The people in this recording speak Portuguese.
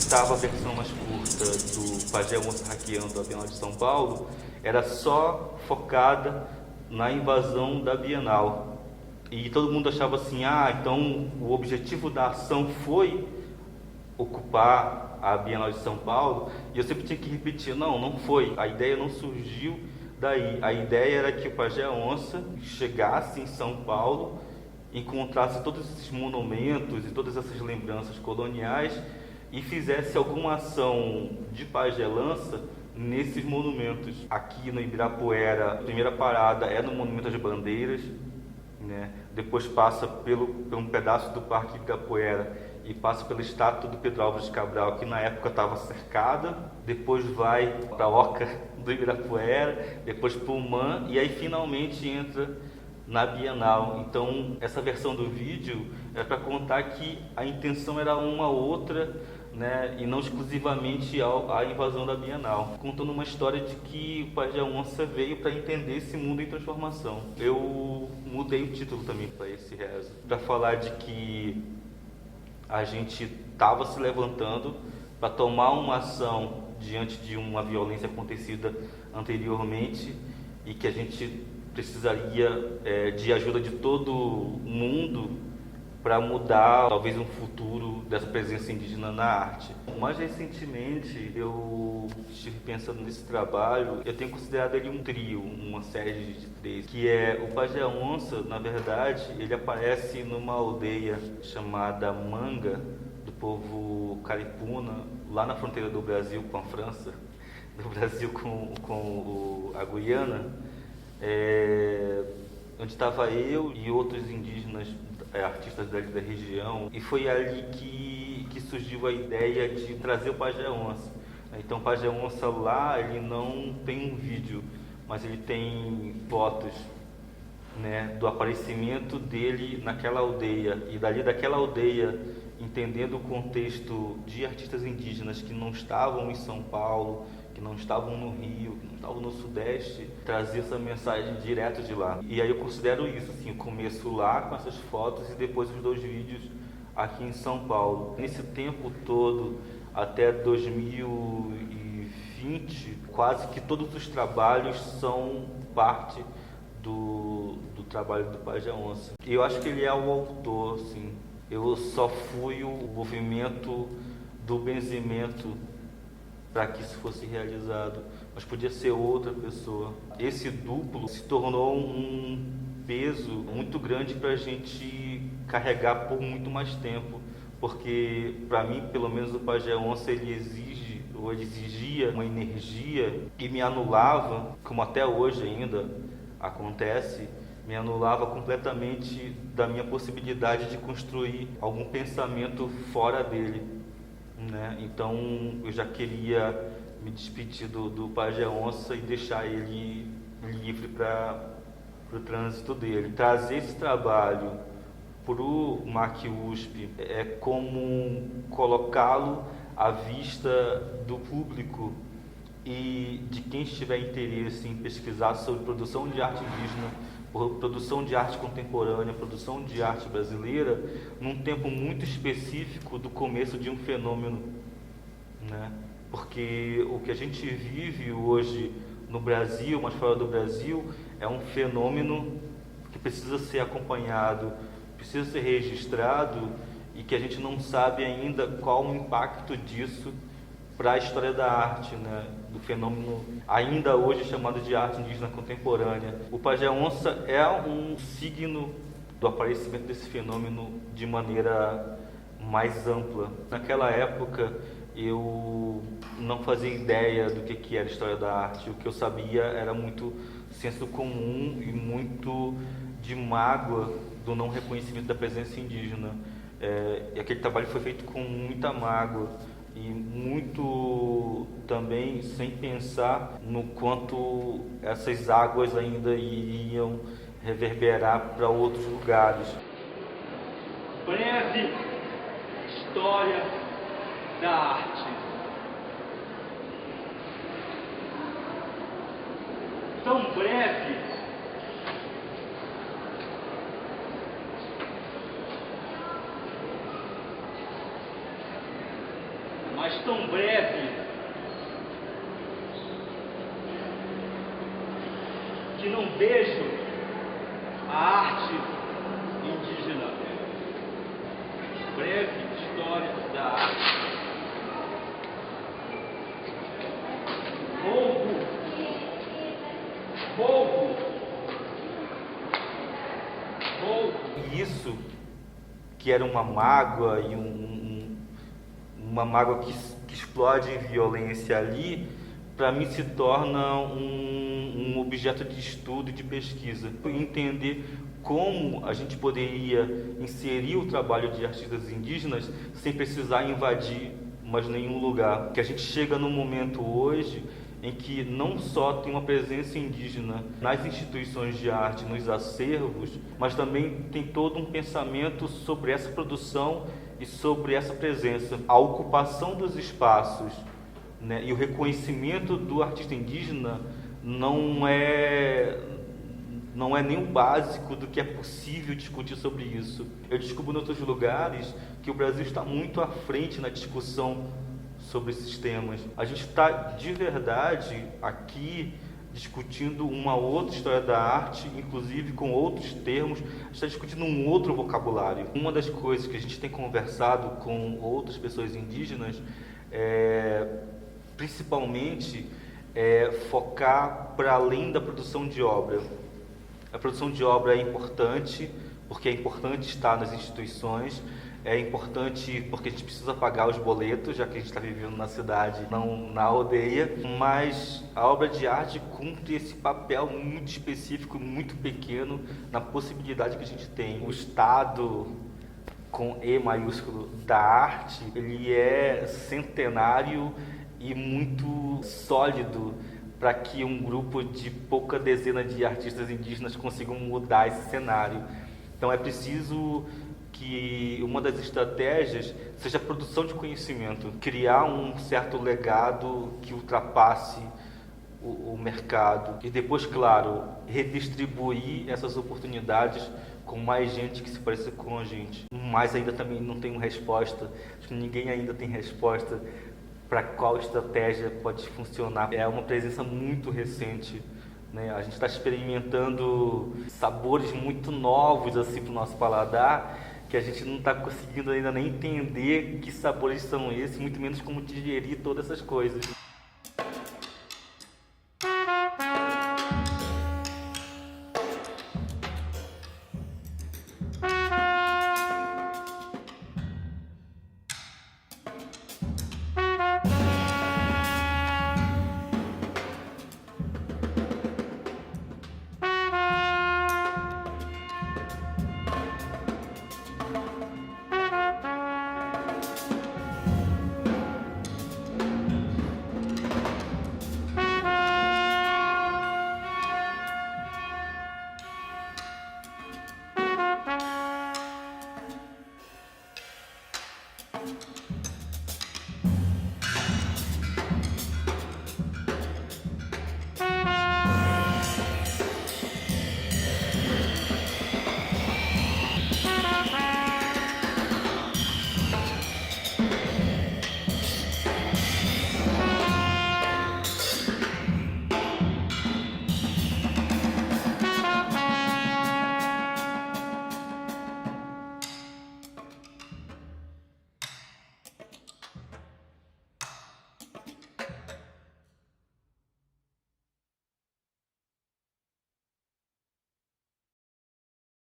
estava a versão mais curta do Pajé Onça Hackeando a Bienal de São Paulo, era só focada na invasão da Bienal. E todo mundo achava assim, então o objetivo da ação foi ocupar a Bienal de São Paulo. E eu sempre tinha que repetir, não foi. A ideia não surgiu daí. A ideia era que o Pajé Onça chegasse em São Paulo, encontrasse todos esses monumentos e todas essas lembranças coloniais e fizesse alguma ação de pajelança nesses monumentos. Aqui no Ibirapuera, a primeira parada é no Monumento das Bandeiras, né? Depois passa por um pedaço do Parque Ibirapuera e passa pela estátua do Pedro Álvares de Cabral, que na época estava cercada. Depois vai para a Oca do Ibirapuera, depois para o Man, e aí finalmente entra na Bienal. Então essa versão do vídeo é para contar que a intenção era uma outra, né, e não exclusivamente a invasão da Bienal, contando uma história de que o Pajé Onça veio para entender esse mundo em transformação. Eu mudei o título também para esse rezo, para falar de que a gente estava se levantando para tomar uma ação diante de uma violência acontecida anteriormente e que a gente precisaria de ajuda de todo mundo para mudar talvez um futuro dessa presença indígena na arte. Mais recentemente eu estive pensando nesse trabalho. Eu tenho considerado ele um trio, uma série de três, que é o Pajé Onça. Na verdade, ele aparece numa aldeia chamada Manga, do povo caripuna, lá na fronteira do Brasil com a França, do Brasil com a Guiana, onde estava eu e outros indígenas, artistas da região, e foi ali que surgiu a ideia de trazer o Pajé Onça. Então o Pajé Onça lá, ele não tem um vídeo, mas ele tem fotos, né, do aparecimento dele naquela aldeia, e daquela aldeia, entendendo o contexto de artistas indígenas que não estavam em São Paulo, que não estavam no Rio, que não estavam no Sudeste, trazer essa mensagem direto de lá. E aí eu considero isso, assim, o começo lá com essas fotos e depois os 2 vídeos aqui em São Paulo. Nesse tempo todo, até 2020, quase que todos os trabalhos são parte do trabalho do Pajé Onça. E eu acho que ele é o autor, assim. Eu só fui o movimento do benzimento para que isso fosse realizado, mas podia ser outra pessoa. Esse duplo se tornou um peso muito grande para a gente carregar por muito mais tempo, porque para mim, pelo menos, o Pajé Onça ele exigia uma energia que me anulava, como até hoje ainda acontece, me anulava completamente da minha possibilidade de construir algum pensamento fora dele, né? Então eu já queria me despedir do Pajé Onça e deixar ele livre para o trânsito dele. Trazer esse trabalho para o MAC USP é como colocá-lo à vista do público e de quem tiver interesse em pesquisar sobre produção de arte indígena, produção de arte contemporânea, produção de arte brasileira, num tempo muito específico do começo de um fenômeno, né? Porque o que a gente vive hoje no Brasil, mas fora do Brasil, é um fenômeno que precisa ser acompanhado, precisa ser registrado e que a gente não sabe ainda qual o impacto disso para a história da arte, né? Do fenômeno ainda hoje chamado de arte indígena contemporânea. O Pajé Onça é um signo do aparecimento desse fenômeno de maneira mais ampla. Naquela época eu não fazia ideia do que era a história da arte. O que eu sabia era muito senso comum e muito de mágoa do não reconhecimento da presença indígena. E aquele trabalho foi feito com muita mágoa e muito também sem pensar no quanto essas águas ainda iriam reverberar para outros lugares. Breve história da arte. Tão breve mas tão breve que não vejo a arte indígena. Breve história da arte. E isso, que era uma mágoa e uma mágoa que explode em violência ali, para mim se torna um objeto de estudo e de pesquisa. Entender como a gente poderia inserir o trabalho de artistas indígenas sem precisar invadir mais nenhum lugar. Que a gente chega num momento hoje em que não só tem uma presença indígena nas instituições de arte, nos acervos, mas também tem todo um pensamento sobre essa produção e sobre essa presença. A ocupação dos espaços, né, e o reconhecimento do artista indígena não é nem o básico do que é possível discutir sobre isso. Eu descubro em outros lugares que o Brasil está muito à frente na discussão sobre esses temas. A gente está de verdade aqui discutindo uma outra história da arte, inclusive com outros termos, a gente está discutindo um outro vocabulário. Uma das coisas que a gente tem conversado com outras pessoas indígenas principalmente focar para além da produção de obra. A produção de obra é importante, porque é importante estar nas instituições, é importante porque a gente precisa pagar os boletos, já que a gente está vivendo na cidade, não na aldeia, mas a obra de arte cumpre esse papel muito específico, muito pequeno, na possibilidade que a gente tem. O Estado, com E maiúsculo, da arte, ele é centenário e muito sólido para que um grupo de pouca dezena de artistas indígenas consigam mudar esse cenário. Então é preciso que uma das estratégias seja a produção de conhecimento, criar um certo legado que ultrapasse o mercado e depois, claro, redistribuir essas oportunidades com mais gente que se pareça com a gente. Mas ainda também não tenho resposta, acho que ninguém ainda tem resposta para qual estratégia pode funcionar. É uma presença muito recente, né? A gente está experimentando sabores muito novos assim para o nosso paladar, que a gente não está conseguindo ainda nem entender que sabores são esses, muito menos como digerir todas essas coisas.